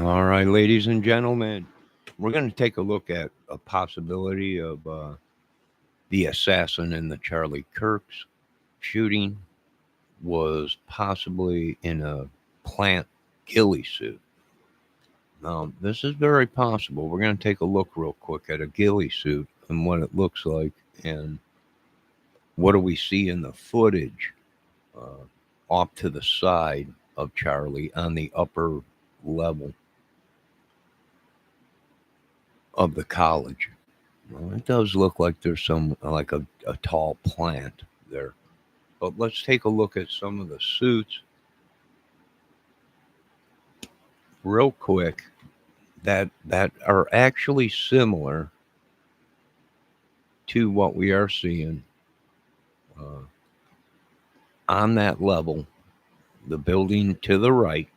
All right, ladies and gentlemen, we're going to take a look at a possibility of the assassin in the Charlie Kirk's shooting was possibly in a plant ghillie suit. Now, this is very possible. We're going to take a look real quick at a ghillie suit and what it looks like and what do we see in the footage uh, off to the side of Charlie on the upper level of the college. Well, it does look like there's some like a tall plant there. But let's take a look at some of the suits real quick that are actually similar to what we are seeing uh, on that level, the building to the right.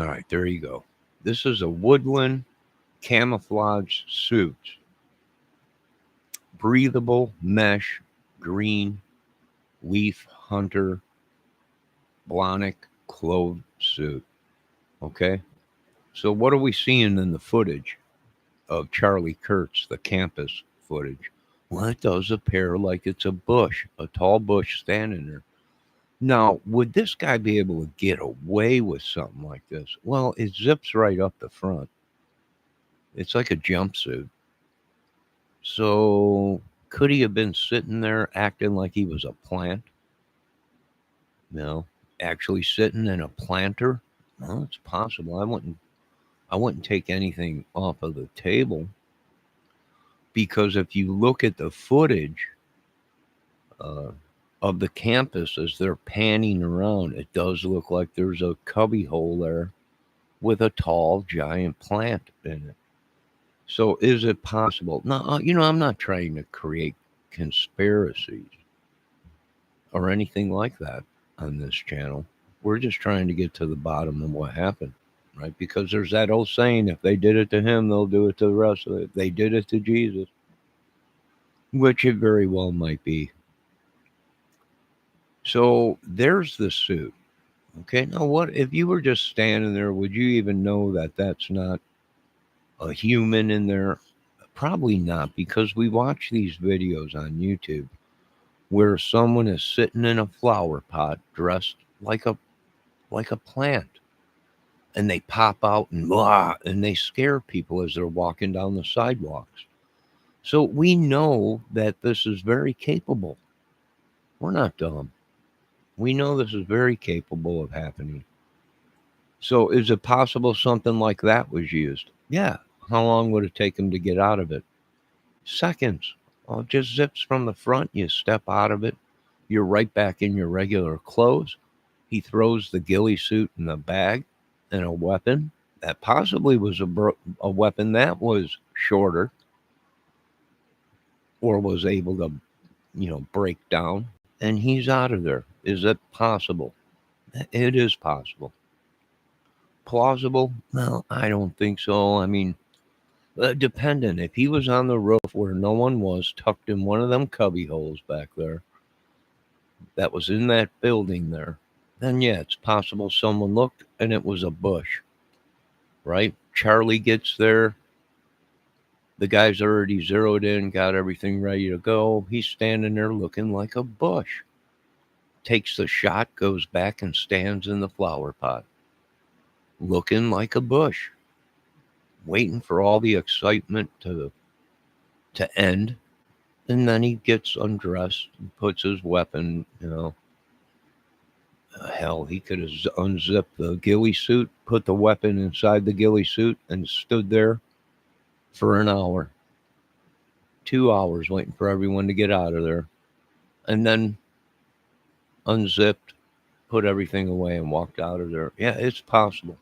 All right, there you go. This is a woodland camouflage suit, breathable mesh, green leaf hunter, blonic clove suit. Okay, so what are we seeing in the footage of Charlie Kurtz, the campus footage? Well, it does appear like it's a bush, a tall bush standing there. Now, would this guy be able to get away with something like this? Well, it zips right up the front. It's like a jumpsuit. So, could he have been sitting there acting like he was a plant? No, actually sitting in a planter? Well, it's possible. I wouldn't take anything off of the table because if you look at the footage uh, of the campus as they're panning around, it does look like there's a cubby hole there with a tall, giant plant in it. So, is it possible? No, I'm not trying to create conspiracies or anything like that on this channel. We're just trying to get to the bottom of what happened, right? Because there's that old saying if they did it to him, they'll do it to the rest of it. They did it to Jesus, which it very well might be. So, there's the suit. Okay, now what if you were just standing there? Would you even know that that's not a human in there? Probably not, because we watch these videos on YouTube where someone is sitting in a flower pot dressed like a plant, and they pop out and blah, and they scare people as they're walking down the sidewalks. So we know that this is very capable. We're not dumb. We know this is very capable of happening. So is it possible something like that was used? Yeah. How long would it take him to get out of it? Seconds. Well, it just zips from the front. You step out of it. You're right back in your regular clothes. He throws the ghillie suit in the bag and a weapon that possibly was a weapon that was shorter or was able to, break down. And he's out of there. Is it possible? It is possible. Plausible? No, I don't think so. I mean, dependent. If he was on the roof where no one was, tucked in one of them cubby holes back there, that was in that building there, then yeah, it's possible someone looked and it was a bush, right? Charlie gets there. The guy's already zeroed in, got everything ready to go. He's standing there looking like a bush. Takes the shot, goes back and stands in the flower pot, looking like a bush, waiting for all the excitement to end. And then he gets undressed and puts his weapon, hell, he could have unzipped the ghillie suit, put the weapon inside the ghillie suit, and stood there for an hour, 2 hours, waiting for everyone to get out of there. And then unzipped, put everything away, and walked out of there. Yeah, it's possible.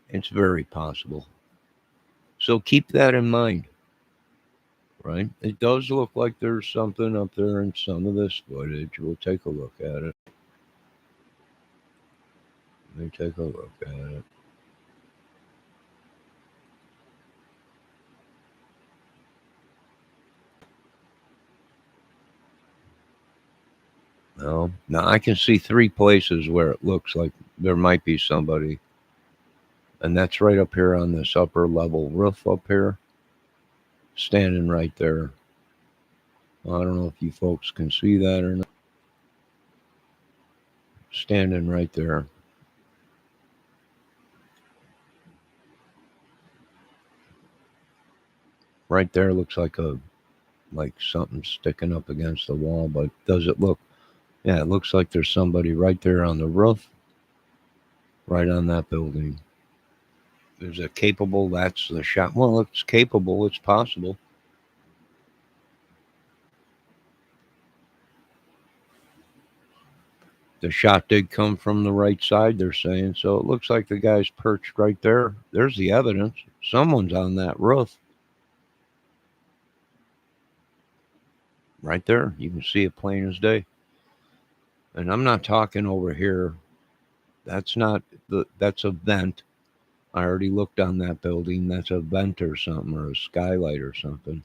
It's very possible. So keep that in mind, right? It does look like there's something up there in some of this footage. We'll take a look at it. Let me take a look at it. No, now I can see 3 places where it looks like there might be somebody, and that's right up here on this upper level roof up here, standing right there. I don't know if you folks can see that or not. Standing right there. Right there looks like something sticking up against the wall, but does it look? Yeah, it looks like there's somebody right there on the roof, right on that building. There's a capable, that's the shot. Well, it's capable, it's possible. The shot did come from the right side, they're saying. So it looks like the guy's perched right there. There's the evidence. Someone's on that roof. Right there. You can see it plain as day. And I'm not talking over here. That's a vent. I already looked on that building. That's a vent or something, or a skylight or something.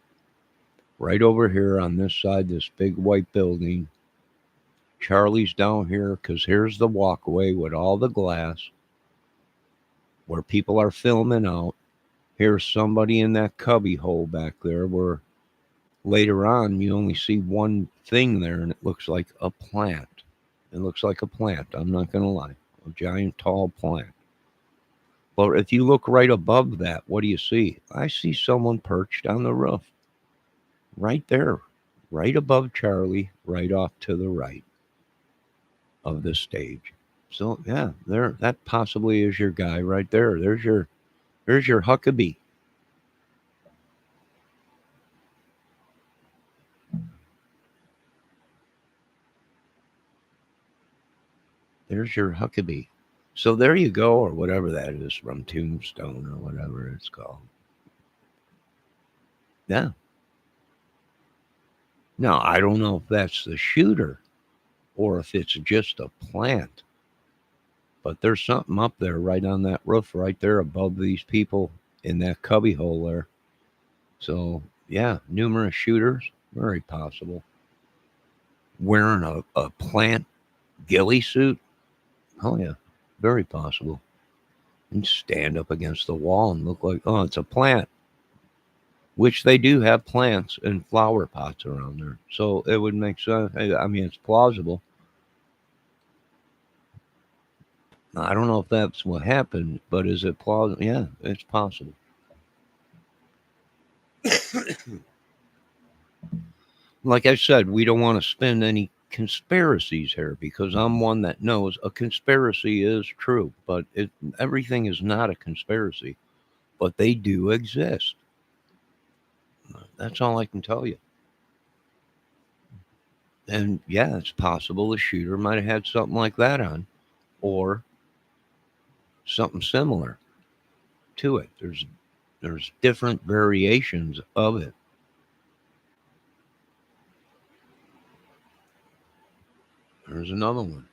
Right over here on this side, this big white building. Charlie's down here because here's the walkway with all the glass where people are filming out. Here's somebody in that cubby hole back there where later on you only see one thing there and it looks like a plant. It looks like a plant. I'm not going to lie. A giant tall plant. But if you look right above that, what do you see? I see someone perched on the roof. Right there. Right above Charlie, right off to the right of the stage. So yeah, there that possibly is your guy right there. There's your Huckabee. There's your Huckabee. So there you go, or whatever that is from Tombstone or whatever it's called. Yeah. Now I don't know if that's the shooter or if it's just a plant. But there's something up there right on that roof right there above these people in that cubby hole there. So yeah, numerous shooters, very possible. Wearing a plant ghillie suit. Oh yeah, very possible. And stand up against the wall and look like, oh, it's a plant. Which they do have plants and flower pots around there. So it would make sense. I mean, it's plausible. I don't know if that's what happened, but is it plausible? Yeah, it's possible. Like I said, we don't want to spin any conspiracies here because I'm one that knows a conspiracy is true, but everything is not a conspiracy, but they do exist. That's all I can tell you. And yeah, it's possible the shooter might have had something like that on or something similar to it. There's different variations of it. There's another one.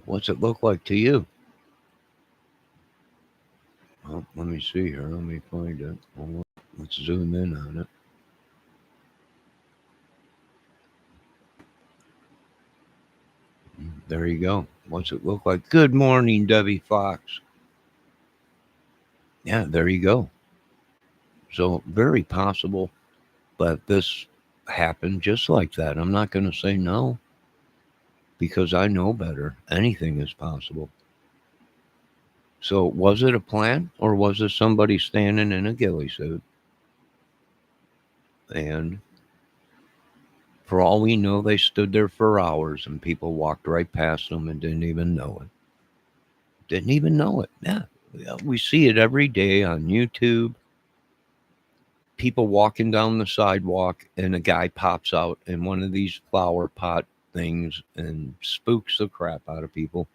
What's it look like to you? Well, let me see here. Let me find it. Let's zoom in on it. There you go. What's it look like? Good morning, Debbie Fox. Yeah, there you go. So, very possible that this happened just like that. I'm not going to say no because I know better. Anything is possible. So, was it a plant or was it somebody standing in a ghillie suit? And for all we know, they stood there for hours and people walked right past them and didn't even know it. Didn't even know it. Yeah. We see it every day on YouTube. People walking down the sidewalk and a guy pops out in one of these flower pot things and spooks the crap out of people.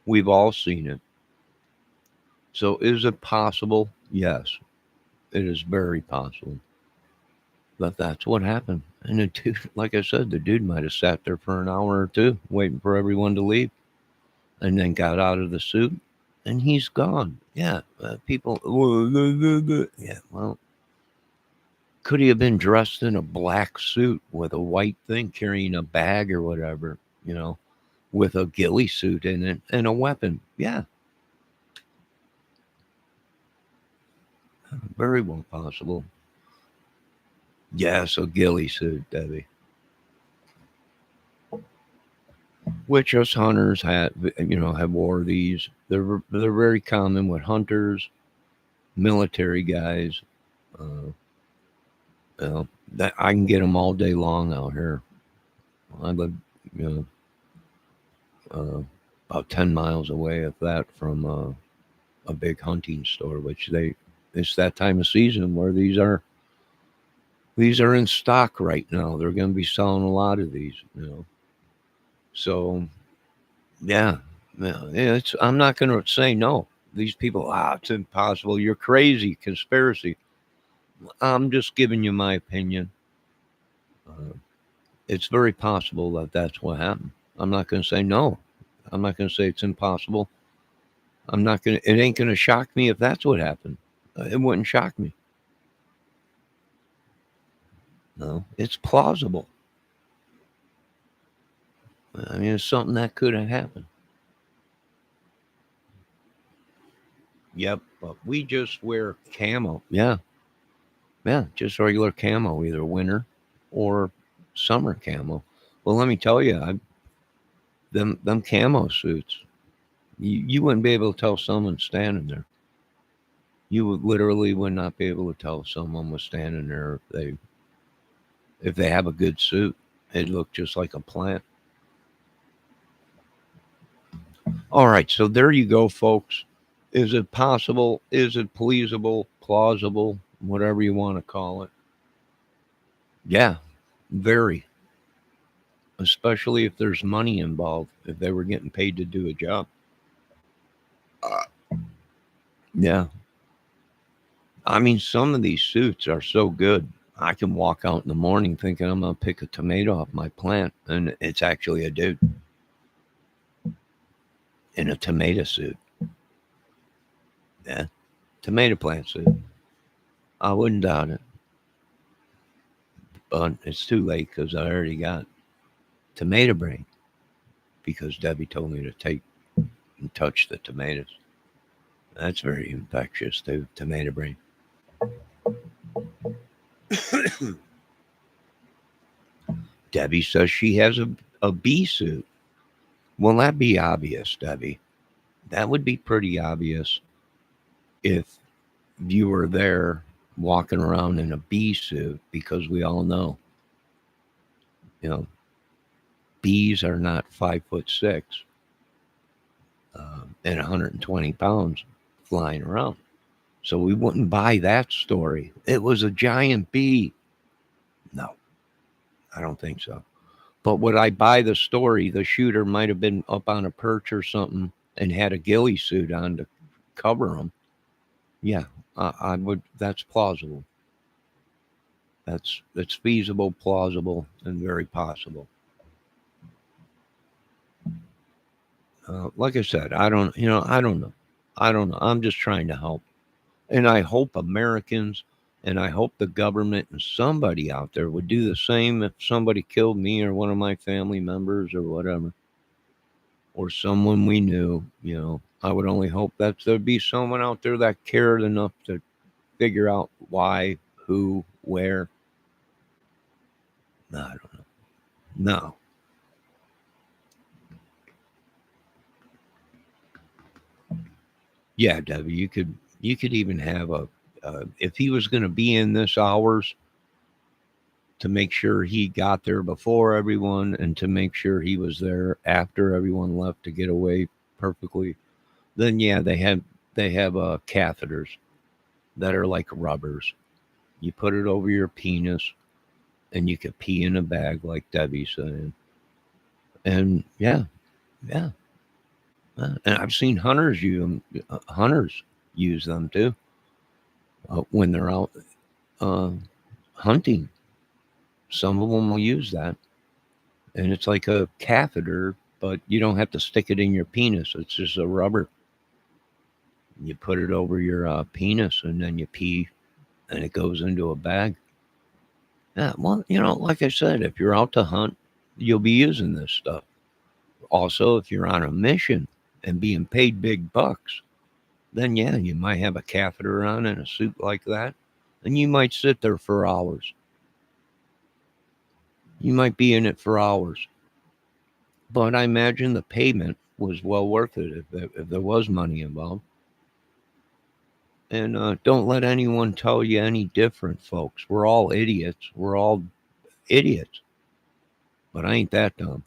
We've all seen it. So is it possible? Yes, it is very possible. But that's what happened. And the dude, like I said, the dude might have sat there for an hour or two waiting for everyone to leave and then got out of the suit and he's gone. Yeah. People, yeah, well, could he have been dressed in a black suit with a white thing, carrying a bag or whatever, you know, with a ghillie suit in it and a weapon? Yeah, very well possible. Yes, a ghillie suit, Debbie. Which us hunters have, have wore these. They're very common with hunters, military guys. Uh, that I can get them all day long out here. I live, you know, about 10 miles away, if that, from a big hunting store. Which it's that time of season where these are in stock right now. They're going to be selling a lot of these. So yeah, yeah. I'm not going to say no. These people, it's impossible. You're crazy. Conspiracy. I'm just giving you my opinion. Uh, it's very possible that that's what happened. I'm not going to say no. I'm not going to say it's impossible. I'm not going to, it ain't going to shock me if that's what happened. It wouldn't shock me. No, it's plausible. I mean, it's something that could have happened. Yep, but we just wear camo. Yeah, yeah, just regular camo, either winter or summer camo. Well, let me tell you, them camo suits, you wouldn't be able to tell someone standing there. You would not be able to tell if someone was standing there if they have a good suit. It looked just like a plant. All right, so there you go, folks. Is it possible? Is it pleasable, plausible, whatever you want to call it? Yeah, very. Especially if there's money involved, if they were getting paid to do a job. Uh, yeah. I mean, some of these suits are so good. I can walk out in the morning thinking I'm going to pick a tomato off my plant, and it's actually a dude in a tomato suit. Yeah. Tomato plant suit. I wouldn't doubt it. But it's too late because I already got tomato brain because Debbie told me to take and touch the tomatoes. That's very infectious, too. Tomato brain. Debbie says she has a bee suit. Well, that'd be obvious, Debbie. That would be pretty obvious if you were there walking around in a bee suit because we all know, you know, bees are not 5'6" and 120 pounds flying around. So we wouldn't buy that story. It was a giant bee. No, I don't think so. But would I buy the story? The shooter might have been up on a perch or something and had a ghillie suit on to cover him. Yeah, I would. That's plausible. That's feasible, plausible, and very possible. Like I said, I don't. I don't know. I don't know. I'm just trying to help, and I hope Americans and I hope the government and somebody out there would do the same if somebody killed me or one of my family members or whatever, or someone we knew. I would only hope that there'd be someone out there that cared enough to figure out why, who, where. No, I don't know. No. Yeah, Debbie, you could even have a if he was going to be in this hours to make sure he got there before everyone and to make sure he was there after everyone left to get away perfectly. Then yeah, they have catheters that are like rubbers. You put it over your penis and you could pee in a bag like Debbie said. And yeah, yeah. And I've seen hunters use them. Hunters use them too when they're out uh, hunting. Some of them will use that, and it's like a catheter, but you don't have to stick it in your penis. It's just a rubber. You put it over your penis, and then you pee, and it goes into a bag. Yeah, well, like I said, if you're out to hunt, you'll be using this stuff. Also, if you're on a mission and being paid big bucks, then yeah, you might have a catheter on and a suit like that, and you might sit there for hours. You might be in it for hours. But I imagine the payment was well worth it if there was money involved. And don't let anyone tell you any different, folks. We're all idiots. We're all idiots. But I ain't that dumb.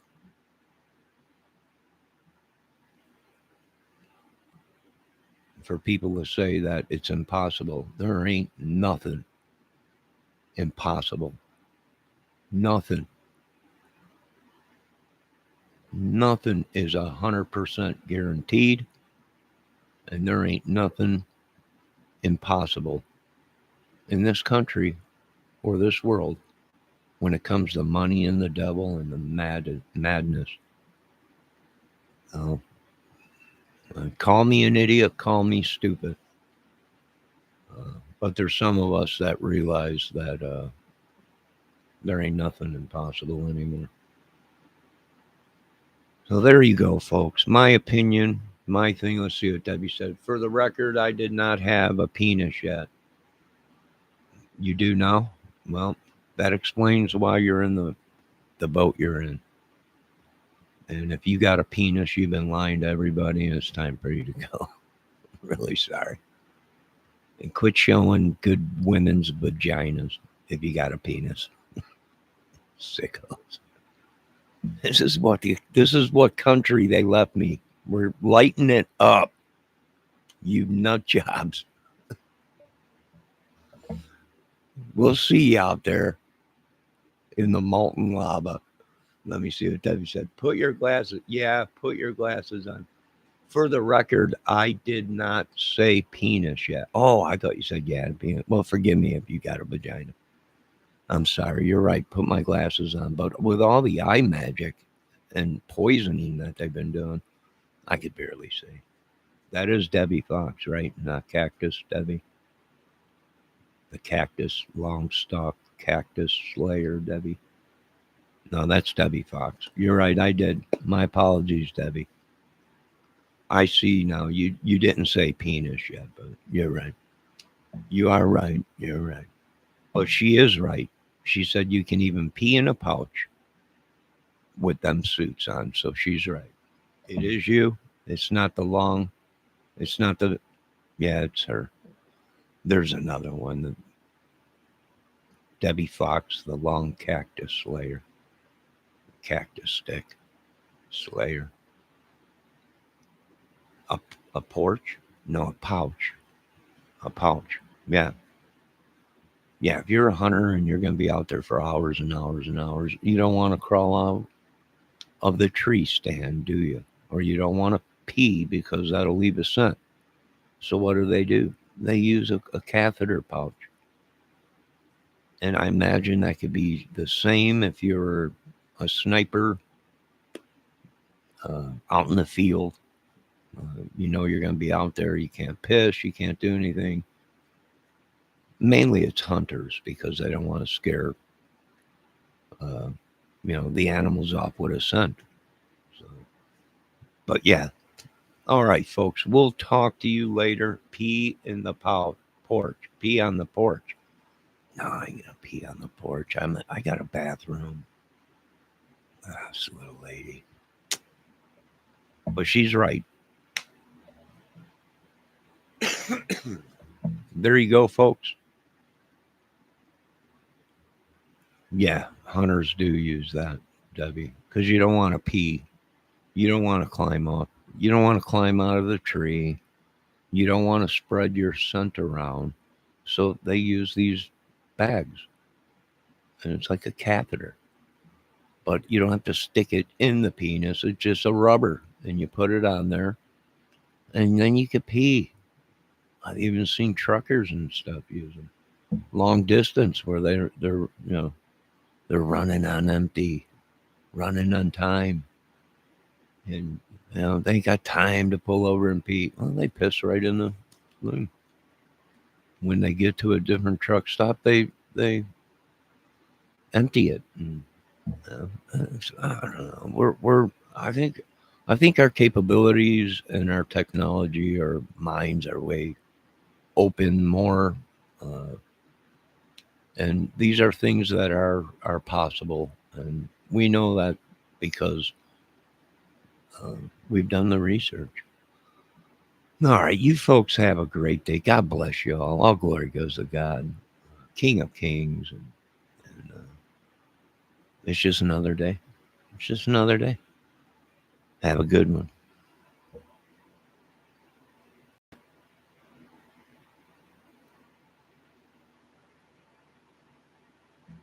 For people to say that it's impossible, there ain't nothing impossible. Nothing. Nothing is 100% guaranteed. And there ain't nothing impossible in this country or this world when it comes to money and the devil and the madness. Uh, call me an idiot, call me stupid. But there's some of us that realize that there ain't nothing impossible anymore. So there you go, folks. My opinion, my thing. Let's see what Debbie said. For the record, I did not have a penis yet. You do now? Well, that explains why you're in the boat you're in. And if you got a penis, you've been lying to everybody, and it's time for you to go. Really sorry. And quit showing good women's vaginas if you got a penis. Sickos. This is what country they left me. We're lighting it up. You nut jobs. We'll see you out there in the molten lava. Let me see what Debbie said. Put your glasses. Yeah, put your glasses on. For the record, I did not say penis yet. Oh, I thought you said yeah, penis. Well, forgive me if you got a vagina. I'm sorry. You're right. Put my glasses on. But with all the eye magic and poisoning that they've been doing, I could barely see. That is Debbie Fox, right? Not Cactus Debbie. The cactus, long stalk, cactus slayer Debbie. No, that's Debbie Fox. You're right. I did. My apologies, Debbie. I see now. You didn't say penis yet, but you're right. You are right. You're right. But she is right. She said you can even pee in a pouch with them suits on. So she's right. It is you. It's not the long. It's not the. Yeah, it's her. There's another one. Debbie Fox, the long cactus slayer. Cactus stick slayer. A, a porch? No, a pouch. A pouch. Yeah. Yeah, if you're a hunter and you're going to be out there for hours and hours and hours, you don't want to crawl out of the tree stand, do you? Or you don't want to pee because that'll leave a scent. So what do? They use a catheter pouch. And I imagine that could be the same if you're a sniper out in the field. You're going to be out there. You can't piss. You can't do anything. Mainly it's hunters because they don't want to scare, uh, the animals off with a scent. So, but yeah. All right, folks. We'll talk to you later. Pee in the porch. Pee on the porch. No, I ain't gonna pee on the porch. I got a bathroom. This little lady. But she's right. There you go, folks. Yeah, hunters do use that, Debbie, because you don't want to pee. You don't want to climb up. You don't want to climb out of the tree. You don't want to spread your scent around. So they use these bags, and it's like a catheter. But you don't have to stick it in the penis. It's just a rubber, and you put it on there, and then you could pee. I've even seen truckers and stuff use them long distance where they're running on empty, running on time, and they ain't got time to pull over and pee. Well, they piss right in the loom. When they get to a different truck stop, they empty it. And, I don't know. I think our capabilities and our technology, our minds are way open more, uh, and these are things that are possible, and we know that because we've done the research. All right, you folks have a great day. God bless you all. All glory goes to God, King of Kings, and it's just another day. It's just another day. Have a good one.